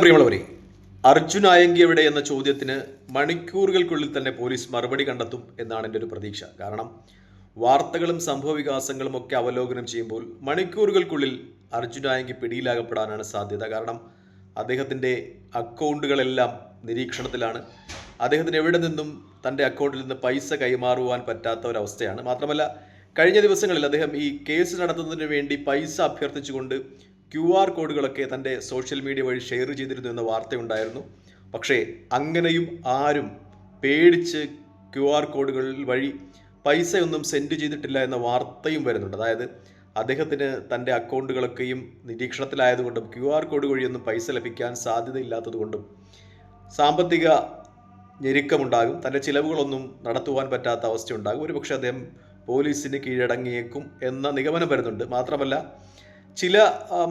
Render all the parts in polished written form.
പ്രിയമുള്ളവരെ, അർജുൻ ആയങ്കി എവിടെ എന്ന ചോദ്യത്തിന് മണിക്കൂറുകൾക്കുള്ളിൽ തന്നെ പോലീസ് മറുപടി കണ്ടെത്തും എന്നാണ് എൻ്റെ ഒരു പ്രതീക്ഷ. കാരണം വാർത്തകളും സംഭവ വികാസങ്ങളും ഒക്കെ അവലോകനം ചെയ്യുമ്പോൾ മണിക്കൂറുകൾക്കുള്ളിൽ അർജുൻ ആയങ്കി പിടിയിലാകപ്പെടാനാണ് സാധ്യത. കാരണം അദ്ദേഹത്തിൻ്റെ അക്കൗണ്ടുകളെല്ലാം നിരീക്ഷണത്തിലാണ്. അദ്ദേഹത്തിന് എവിടെ നിന്നും തൻ്റെ അക്കൗണ്ടിൽ നിന്ന് പൈസ കൈമാറുവാൻ പറ്റാത്ത ഒരവസ്ഥയാണ്. മാത്രമല്ല, കഴിഞ്ഞ ദിവസങ്ങളിൽ അദ്ദേഹം ഈ കേസ് നടത്തുന്നതിന് വേണ്ടി പൈസ അഭ്യർത്ഥിച്ചുകൊണ്ട് QR കോഡുകളൊക്കെ തൻ്റെ സോഷ്യൽ മീഡിയ വഴി ഷെയർ ചെയ്തിരുന്നു എന്ന വാർത്തയുണ്ടായിരുന്നു. പക്ഷേ അങ്ങനെയും ആരും പേടിച്ച് QR കോഡുകൾ വഴി പൈസയൊന്നും സെൻഡ് ചെയ്തിട്ടില്ല എന്ന വാർത്തയും വരുന്നുണ്ട്. അതായത് അദ്ദേഹത്തിന് തൻ്റെ അക്കൗണ്ടുകളൊക്കെയും നിരീക്ഷണത്തിലായതുകൊണ്ടും QR കോഡ് വഴിയൊന്നും പൈസ ലഭിക്കാൻ സാധ്യതയില്ലാത്തതുകൊണ്ടും സാമ്പത്തിക ഞെരുക്കമുണ്ടാകും. തൻ്റെ ചിലവുകളൊന്നും നടത്തുവാൻ പറ്റാത്ത അവസ്ഥയുണ്ടാകും. ഒരുപക്ഷെ അദ്ദേഹം പോലീസിന് കീഴടങ്ങിയേക്കും എന്ന നിഗമനം വരുന്നുണ്ട്. മാത്രമല്ല, ചില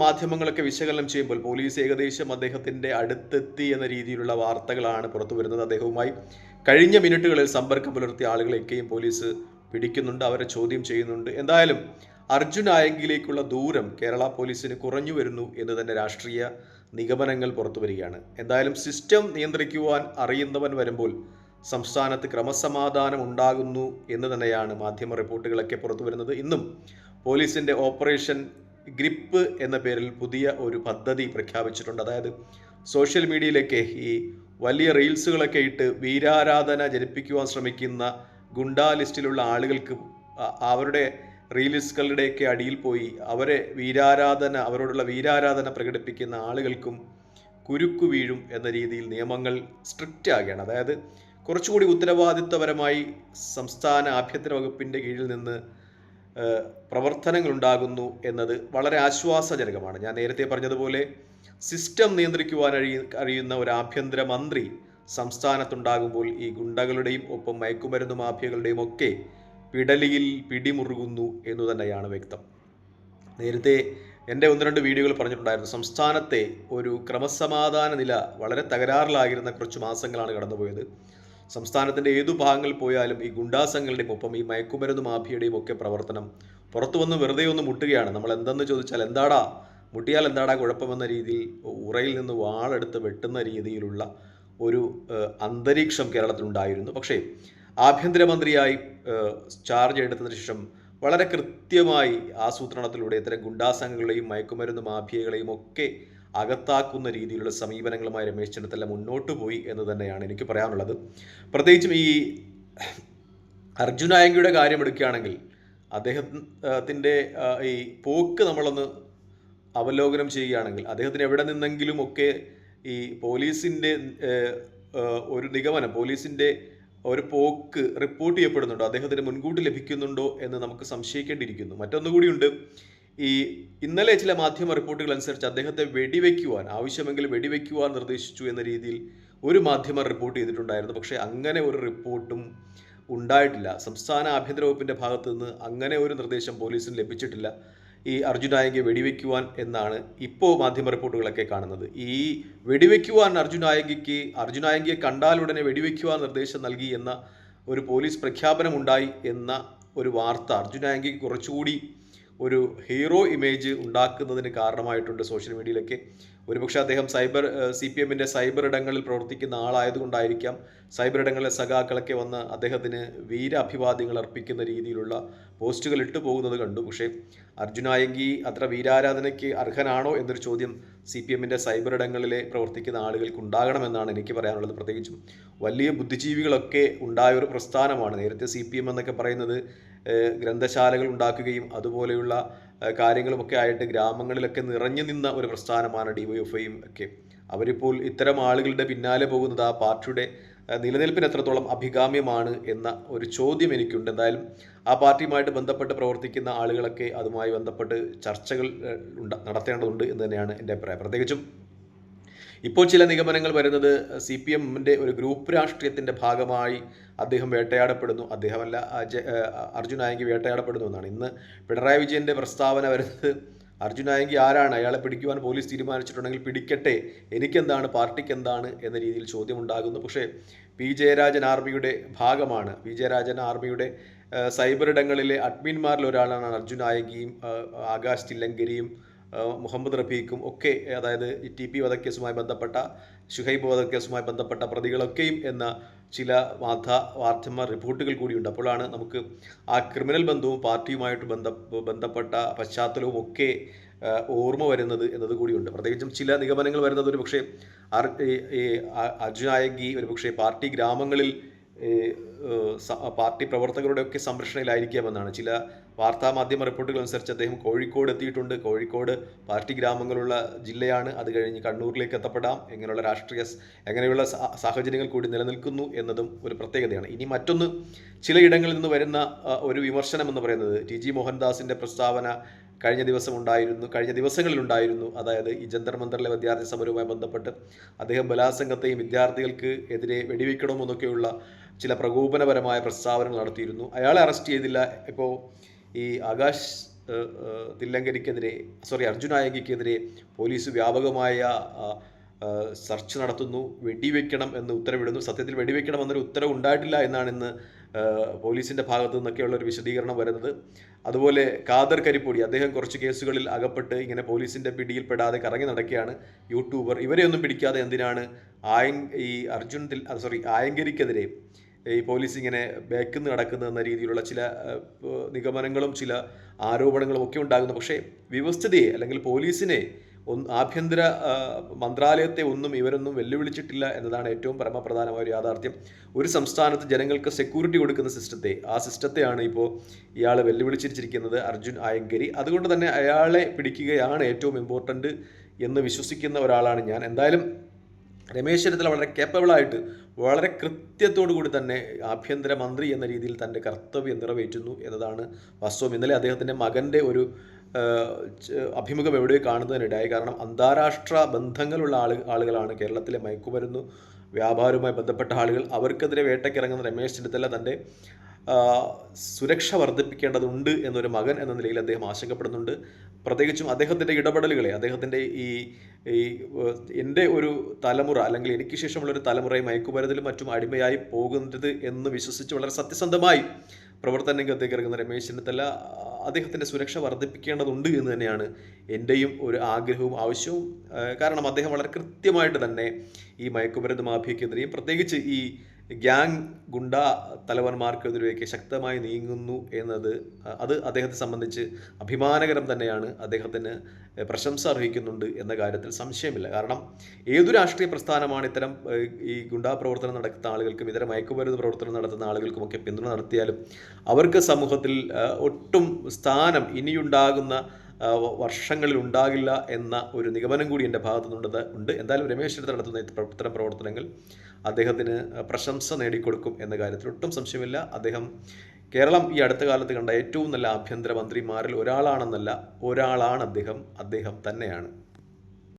മാധ്യമങ്ങളൊക്കെ വിശകലനം ചെയ്യുമ്പോൾ പോലീസ് ഏകദേശം അദ്ദേഹത്തിൻ്റെ അടുത്തെത്തി എന്ന രീതിയിലുള്ള വാർത്തകളാണ് പുറത്തു വരുന്നത്. അദ്ദേഹവുമായി കഴിഞ്ഞ മിനിറ്റുകളിൽ സമ്പർക്കം പുലർത്തിയ ആളുകളെയൊക്കെയും പോലീസ് പിടിക്കുന്നുണ്ട്, അവരെ ചോദ്യം ചെയ്യുന്നുണ്ട്. എന്തായാലും അർജുൻ ആയങ്കിയിലേക്കുള്ള ദൂരം കേരള പോലീസിന് കുറഞ്ഞു വരുന്നു എന്ന് തന്നെ രാഷ്ട്രീയ നിഗമനങ്ങൾ പുറത്തു വരികയാണ്. എന്തായാലും സിസ്റ്റം നിയന്ത്രിക്കുവാൻ അറിയുന്നവൻ വരുമ്പോൾ സംസ്ഥാനത്ത് ക്രമസമാധാനം ഉണ്ടാകുന്നു എന്ന് തന്നെയാണ് മാധ്യമ റിപ്പോർട്ടുകളൊക്കെ പുറത്തു വരുന്നത്. ഇന്നും പോലീസിൻ്റെ ഓപ്പറേഷൻ ഗ്രിപ്പ് എന്ന പേരിൽ പുതിയ ഒരു പദ്ധതി പ്രഖ്യാപിച്ചിട്ടുണ്ട്. അതായത് സോഷ്യൽ മീഡിയയിലേക്ക് ഈ വലിയ റീൽസുകളൊക്കെ ഇട്ട് വീരാരാധന ജനിപ്പിക്കുവാൻ ശ്രമിക്കുന്ന ഗുണ്ടാ ലിസ്റ്റിലുള്ള ആളുകൾക്ക് അവരുടെ റീൽസുകളുടെയൊക്കെ അടിയിൽ പോയി അവരോടുള്ള വീരാരാധന പ്രകടിപ്പിക്കുന്ന ആളുകൾക്കും കുരുക്കു വീഴും എന്ന രീതിയിൽ നിയമങ്ങൾ സ്ട്രിക്റ്റ് ആകുകയാണ്. അതായത് കുറച്ചുകൂടി ഉത്തരവാദിത്വപരമായി സംസ്ഥാന ആഭ്യന്തര വകുപ്പിൻ്റെ കീഴിൽ നിന്ന് പ്രവർത്തനങ്ങൾ ഉണ്ടാകുന്നു എന്നത് വളരെ ആശ്വാസജനകമാണ്. ഞാൻ നേരത്തെ പറഞ്ഞതുപോലെ സിസ്റ്റം നിയന്ത്രിക്കുവാൻ കഴിയുന്ന ഒരു ആഭ്യന്തര മന്ത്രി സംസ്ഥാനത്തുണ്ടാകുമ്പോൾ ഈ ഗുണ്ടകളുടെയും ഒപ്പം മയക്കുമരുന്ന് മാഫിയകളുടെയും ഒക്കെ പിടലിയിൽ പിടിമുറുകുന്നു എന്നു തന്നെയാണ് വ്യക്തം. നേരത്തെ എൻ്റെ 1-2 വീഡിയോകൾ പറഞ്ഞിട്ടുണ്ടായിരുന്നു, സംസ്ഥാനത്തെ ഒരു ക്രമസമാധാന നില വളരെ തകരാറിലായിരുന്ന കുറച്ച് മാസങ്ങളാണ് കടന്നുപോയത്. സംസ്ഥാനത്തിൻ്റെ ഏതു ഭാഗങ്ങളിൽ പോയാലും ഈ ഗുണ്ടാസങ്ങളുടെയും ഒപ്പം ഈ മയക്കുമരുന്ന് മാഫിയയുടെയും ഒക്കെ പ്രവർത്തനം പുറത്തു വന്ന് വെറുതെ ഒന്ന് മുട്ടുകയാണ്. നമ്മൾ എന്തെന്ന് ചോദിച്ചാൽ മുട്ടിയാൽ എന്താടാ കുഴപ്പമെന്ന രീതിയിൽ ഉറയിൽ നിന്ന് വാളെടുത്ത് വെട്ടുന്ന രീതിയിലുള്ള ഒരു അന്തരീക്ഷം കേരളത്തിലുണ്ടായിരുന്നു. പക്ഷേ ആഭ്യന്തരമന്ത്രിയായി ചാർജ് എടുത്തതിന് ശേഷം വളരെ കൃത്യമായി ആസൂത്രണത്തിലൂടെ ഇത്തരം ഗുണ്ടാസംഘങ്ങളെയും മയക്കുമരുന്ന് മാഫിയകളെയും ഒക്കെ അകത്താക്കുന്ന രീതിയിലുള്ള സമീപനങ്ങളുമായി രമേശ് ചെന്നിത്തല മുന്നോട്ട് പോയി എന്ന് തന്നെയാണ് എനിക്ക് പറയാനുള്ളത്. പ്രത്യേകിച്ചും ഈ അർജുൻ ആയങ്കിയുടെ കാര്യം എടുക്കുകയാണെങ്കിൽ അദ്ദേഹത്തിൻ്റെ ഈ പോക്ക് നമ്മളൊന്ന് അവലോകനം ചെയ്യുകയാണെങ്കിൽ അദ്ദേഹത്തിന് എവിടെ നിന്നെങ്കിലും ഒക്കെ ഈ പോലീസിൻ്റെ ഒരു നിഗമനം, പോലീസിൻ്റെ ഒരു പോക്ക് റിപ്പോർട്ട് ചെയ്യപ്പെടുന്നുണ്ടോ, അദ്ദേഹത്തിന് മുൻകൂട്ടി ലഭിക്കുന്നുണ്ടോ എന്ന് നമുക്ക് സംശയിക്കേണ്ടിയിരിക്കുന്നു. മറ്റൊന്നുകൂടിയുണ്ട്, ഈ ഇന്നലെ ചില മാധ്യമ റിപ്പോർട്ടുകൾ അനുസരിച്ച് അദ്ദേഹത്തെ ആവശ്യമെങ്കിൽ വെടിവെക്കുവാൻ നിർദ്ദേശിച്ചു എന്ന രീതിയിൽ ഒരു മാധ്യമം റിപ്പോർട്ട് ചെയ്തിട്ടുണ്ടായിരുന്നു. പക്ഷേ അങ്ങനെ ഒരു റിപ്പോർട്ടും ഉണ്ടായിട്ടില്ല. സംസ്ഥാന ആഭ്യന്തര വകുപ്പിൻ്റെ ഭാഗത്തു നിന്ന് അങ്ങനെ ഒരു നിർദ്ദേശം പോലീസിന് ലഭിച്ചിട്ടില്ല ഈ അർജുൻ ആയങ്കിയെ വെടിവെക്കുവാൻ എന്നാണ് ഇപ്പോൾ മാധ്യമ റിപ്പോർട്ടുകളൊക്കെ കാണുന്നത്. ഈ വെടിവെക്കുവാൻ അർജുൻ ആയങ്കിയെ കണ്ടാലുടനെ വെടിവെക്കുവാൻ നിർദ്ദേശം നൽകി എന്ന ഒരു പോലീസ് പ്രഖ്യാപനം ഉണ്ടായി എന്ന ഒരു വാർത്ത അർജുൻ ആയങ്കിക്ക് കുറച്ചുകൂടി ഒരു ഹീറോ ഇമേജ് ഉണ്ടാക്കുന്നതിന് കാരണമായിട്ടുണ്ട് സോഷ്യൽ മീഡിയയിലൊക്കെ. ഒരുപക്ഷെ അദ്ദേഹം CPM-ൻ്റെ സൈബർ ഇടങ്ങളിൽ പ്രവർത്തിക്കുന്ന ആളായതുകൊണ്ടായിരിക്കാം സൈബർ ഇടങ്ങളിലെ സഖാക്കളൊക്കെ വന്ന് അദ്ദേഹത്തിന് വീരാഭിവാദ്യങ്ങൾ അർപ്പിക്കുന്ന രീതിയിലുള്ള പോസ്റ്റുകൾ ഇട്ടു പോകുന്നത് കണ്ടു. പക്ഷേ അർജുൻ ആയങ്കി അത്ര വീരാരാധനയ്ക്ക് അർഹനാണോ എന്നൊരു ചോദ്യം CPM-ൻ്റെ സൈബർ ഇടങ്ങളിലെ പ്രവർത്തിക്കുന്ന ആളുകൾക്ക് ഉണ്ടാകണമെന്നാണ് എനിക്ക് പറയാനുള്ളത്. പ്രത്യേകിച്ചും വലിയ ബുദ്ധിജീവികളൊക്കെ ഉണ്ടായ ഒരു പ്രസ്ഥാനമാണ്. നേരത്തെ CPM എന്നൊക്കെ പറയുന്നത് ഗ്രന്ഥശാലകൾ ഉണ്ടാക്കുകയും അതുപോലെയുള്ള കാര്യങ്ങളുമൊക്കെ ആയിട്ട് ഗ്രാമങ്ങളിലൊക്കെ നിറഞ്ഞു നിന്ന ഒരു പ്രസ്ഥാനമാണ് DYFIയും ഒക്കെ. അവരിപ്പോൾ ഇത്തരം ആളുകളുടെ പിന്നാലെ പോകുന്നത് ആ പാർട്ടിയുടെ നിലനിൽപ്പിന് എത്രത്തോളം അഭികാമ്യമാണ് എന്ന ഒരു ചോദ്യം എനിക്കുണ്ട്. എന്തായാലും ആ പാർട്ടിയുമായിട്ട് ബന്ധപ്പെട്ട് പ്രവർത്തിക്കുന്ന ആളുകളൊക്കെ അതുമായി ബന്ധപ്പെട്ട് ചർച്ചകൾ നടത്തേണ്ടതുണ്ട് എന്ന് തന്നെയാണ് എൻ്റെ അഭിപ്രായം. പ്രത്യേകിച്ചും ഇപ്പോൾ ചില നിഗമനങ്ങൾ വരുന്നത് CPM-ൻ്റെ ഒരു ഗ്രൂപ്പ് രാഷ്ട്രീയത്തിൻ്റെ ഭാഗമായി അദ്ദേഹം വേട്ടയാടപ്പെടുന്നു, അർജുൻ ആയങ്കി വേട്ടയാടപ്പെടുന്നു എന്നാണ്. ഇന്ന് പിണറായി വിജയൻ്റെ പ്രസ്താവന വരുന്നത് അർജുൻ ആയങ്കി ആരാണ്, അയാളെ പിടിക്കുവാൻ പോലീസ് തീരുമാനിച്ചിട്ടുണ്ടെങ്കിൽ പിടിക്കട്ടെ, എനിക്കെന്താണ്, പാർട്ടിക്ക് എന്താണ് എന്ന രീതിയിൽ ചോദ്യമുണ്ടാകുന്നു. പക്ഷേ പി ജയരാജൻ ആർമിയുടെ ഭാഗമാണ്. പി ജയരാജൻ ആർമിയുടെ സൈബർ ഇടങ്ങളിലെ അഡ്മിന്മാരിൽ ഒരാളാണ് അർജുൻ ആയങ്കിയും ആകാശ് തില്ലങ്കരിയും മുഹമ്മദ് റഫീഖും ഒക്കെ, അതായത് ഈ TP വധക്കേസുമായി ബന്ധപ്പെട്ട, ഷുഹൈബ് വധക്കേസുമായി ബന്ധപ്പെട്ട പ്രതികളൊക്കെയും എന്ന ചില മാധ്യമ റിപ്പോർട്ടുകൾ കൂടിയുണ്ട്. അപ്പോഴാണ് നമുക്ക് ആ ക്രിമിനൽ ബന്ധവും പാർട്ടിയുമായിട്ട് ബന്ധപ്പെട്ട പശ്ചാത്തലവും ഒക്കെ ഓർമ്മ വരുന്നത് എന്നതുകൂടിയുണ്ട്. പ്രത്യേകിച്ചും ചില നിഗമനങ്ങൾ വരുന്നത് ഒരു പക്ഷേ അർജുൻ ആയങ്കി ഒരു പക്ഷേ പാർട്ടി ഗ്രാമങ്ങളിൽ പാർട്ടി പ്രവർത്തകരുടെയൊക്കെ സംരക്ഷണയിലായിരിക്കാമെന്നാണ് ചില വാർത്താമാധ്യമ റിപ്പോർട്ടുകൾ അനുസരിച്ച്. അദ്ദേഹം കോഴിക്കോട് എത്തിയിട്ടുണ്ട്. കോഴിക്കോട് പാർട്ടി ഗ്രാമങ്ങളുള്ള ജില്ലയാണ്. അത് കഴിഞ്ഞ് കണ്ണൂരിലേക്ക് എത്തപ്പെടാം. എങ്ങനെയുള്ള സാഹചര്യങ്ങൾ കൂടി നിലനിൽക്കുന്നു എന്നതും ഒരു പ്രത്യേകതയാണ്. ഇനി മറ്റൊന്ന്, ചിലയിടങ്ങളിൽ നിന്ന് വരുന്ന ഒരു വിമർശനം എന്ന് പറയുന്നത് TG മോഹൻദാസിൻ്റെ പ്രസ്താവന കഴിഞ്ഞ ദിവസങ്ങളിലുണ്ടായിരുന്നു. അതായത് ഈ ജന്തർ മന്ദറിലെ വിദ്യാർത്ഥി സമരവുമായി ബന്ധപ്പെട്ട് അദ്ദേഹം ബലാത്സംഗത്തെയും വിദ്യാർത്ഥികൾക്ക് എതിരെ വെടിവെക്കണമെന്നൊക്കെയുള്ള ചില പ്രകോപനപരമായ പ്രസ്താവനകൾ നടത്തിയിരുന്നു. അയാളെ അറസ്റ്റ് ചെയ്തില്ല. ഇപ്പോൾ ഈ അർജുൻ ആയങ്കിക്കെതിരെ പോലീസ് വ്യാപകമായ സെർച്ച് നടത്തുന്നു, വെടിവെക്കണം എന്ന് ഉത്തരവിടുന്നു. സത്യത്തിൽ വെടിവെക്കണം എന്നൊരു ഉത്തരവ് ഉണ്ടായിട്ടില്ല എന്നാണ് ഇന്ന് പോലീസിൻ്റെ ഭാഗത്തു നിന്നൊക്കെയുള്ള ഒരു വിശദീകരണം വരുന്നത്. അതുപോലെ ഖാദർ കരിപ്പൊടി, അദ്ദേഹം കുറച്ച് കേസുകളിൽ അകപ്പെട്ട് ഇങ്ങനെ പോലീസിൻ്റെ പിടിയിൽപ്പെടാതെ കറങ്ങി നടക്കുകയാണ്, യൂട്യൂബർ. ഇവരെയൊന്നും പിടിക്കാതെ എന്തിനാണ് ആയങ്കരിക്കെതിരെ ഈ പോലീസ് ഇങ്ങനെ ബാക്കിൽ നിന്ന് നടക്കുന്നു എന്ന രീതിയിലുള്ള ചില നിഗമനങ്ങളും ചില ആരോപണങ്ങളും ഒക്കെ ഉണ്ടാകുന്നു. പക്ഷേ വ്യവസ്ഥിതിയെ അല്ലെങ്കിൽ പോലീസിനെ ആഭ്യന്തര മന്ത്രാലയത്തെ ഇവരൊന്നും വെല്ലുവിളിച്ചിട്ടില്ല എന്നതാണ് ഏറ്റവും പരമപ്രധാനമായ ഒരു യാഥാർത്ഥ്യം. ഒരു സംസ്ഥാനത്ത് ജനങ്ങൾക്ക് സെക്യൂരിറ്റി കൊടുക്കുന്ന ആ സിസ്റ്റത്തെയാണ് ഇപ്പോൾ ഇയാൾ വെല്ലുവിളിച്ചിരിക്കുന്നത്, അർജുൻ ആയങ്കരി. അതുകൊണ്ട് തന്നെ അയാളെ പിടിക്കുകയാണ് ഏറ്റവും ഇമ്പോർട്ടൻ്റ് എന്ന് വിശ്വസിക്കുന്ന ഒരാളാണ് ഞാൻ. എന്തായാലും രമേശ് ചെന്നിത്തല വളരെ കേപ്പബിളായിട്ട്, വളരെ കൃത്യത്തോടു കൂടി തന്നെ ആഭ്യന്തരമന്ത്രി എന്ന രീതിയിൽ തൻ്റെ കർത്തവ്യം നിറവേറ്റുന്നു എന്നതാണ് വാസ്തവം. ഇന്നലെ അദ്ദേഹത്തിൻ്റെ മകൻ്റെ ഒരു അഭിമുഖം എവിടെയോ കാണുന്നതിനിടയായി. കാരണം അന്താരാഷ്ട്ര ബന്ധങ്ങളുള്ള ആളുകളാണ് കേരളത്തിലെ മയക്കുമരുന്ന് വ്യാപാരവുമായി ബന്ധപ്പെട്ട ആളുകൾ. അവർക്കെതിരെ വേട്ടയ്ക്കിറങ്ങുന്ന രമേശ് ചെന്നിത്തല തൻ്റെ സുരക്ഷ വർദ്ധിപ്പിക്കേണ്ടതുണ്ട് എന്നൊരു മകൻ എന്ന നിലയിൽ അദ്ദേഹം ആശങ്കപ്പെടുന്നുണ്ട്. പ്രത്യേകിച്ചും അദ്ദേഹത്തിൻ്റെ ഇടപെടലുകളെ, അദ്ദേഹത്തിൻ്റെ എൻ്റെ ഒരു തലമുറ അല്ലെങ്കിൽ എനിക്ക് ശേഷമുള്ളൊരു തലമുറയെ മയക്കുമരുന്നിലും മറ്റും അടിമയായി പോകുന്നത് എന്ന് വിശ്വസിച്ച് വളരെ സത്യസന്ധമായി പ്രവർത്തന രംഗത്തേക്ക് ഇറങ്ങുന്ന രമേശ് ചെന്നിത്തല അദ്ദേഹത്തിൻ്റെ സുരക്ഷ വർദ്ധിപ്പിക്കേണ്ടതുണ്ട് എന്ന് തന്നെയാണ് എൻ്റെയും ഒരു ആഗ്രഹവും ആവശ്യവും. കാരണം അദ്ദേഹം വളരെ കൃത്യമായിട്ട് തന്നെ ഈ മയക്കുമരുന്ന് മാഫിയക്കെതിരെയും പ്രത്യേകിച്ച് ഈ ഗ്യാങ് ഗുണ്ട തലവന്മാർക്കെതിരെയൊക്കെ ശക്തമായി നീങ്ങുന്നു എന്നത് അത് അദ്ദേഹത്തെ സംബന്ധിച്ച് അഭിമാനകരം തന്നെയാണ്. അദ്ദേഹത്തിന് പ്രശംസ അർഹിക്കുന്നുണ്ട് എന്ന കാര്യത്തിൽ സംശയമില്ല. കാരണം ഏതു രാഷ്ട്രീയ പ്രസ്ഥാനമാണ് ഇത്തരം ഈ ഗുണ്ടാ പ്രവർത്തനം നടത്തുന്ന ആളുകൾക്കും ഇതര മയക്കുമരുന്ന് പ്രവർത്തനം നടത്തുന്ന ആളുകൾക്കുമൊക്കെ പിന്തുണ നടത്തിയാലും അവർക്ക് സമൂഹത്തിൽ ഒട്ടും സ്ഥാനം ഇനിയുണ്ടാകുന്ന വർഷങ്ങളിൽ ഉണ്ടാകില്ല എന്ന ഒരു നിഗമനം കൂടി എൻ്റെ ഭാഗത്തുനിന്നുണ്ട്. എന്തായാലും രമേശ് ചെന്നിത്തല നടത്തുന്ന ഇത്തരം പ്രവർത്തനങ്ങൾ അദ്ദേഹത്തിന് പ്രശംസ നേടിക്കൊടുക്കും എന്ന കാര്യത്തിൽ ഒട്ടും സംശയമില്ല. കേരളം ഈ അടുത്ത കാലത്ത് കണ്ട ഏറ്റവും നല്ല ആഭ്യന്തര മന്ത്രിമാരിൽ ഒരാളാണെന്നല്ല, ഒരാളാണ് അദ്ദേഹം തന്നെയാണ്.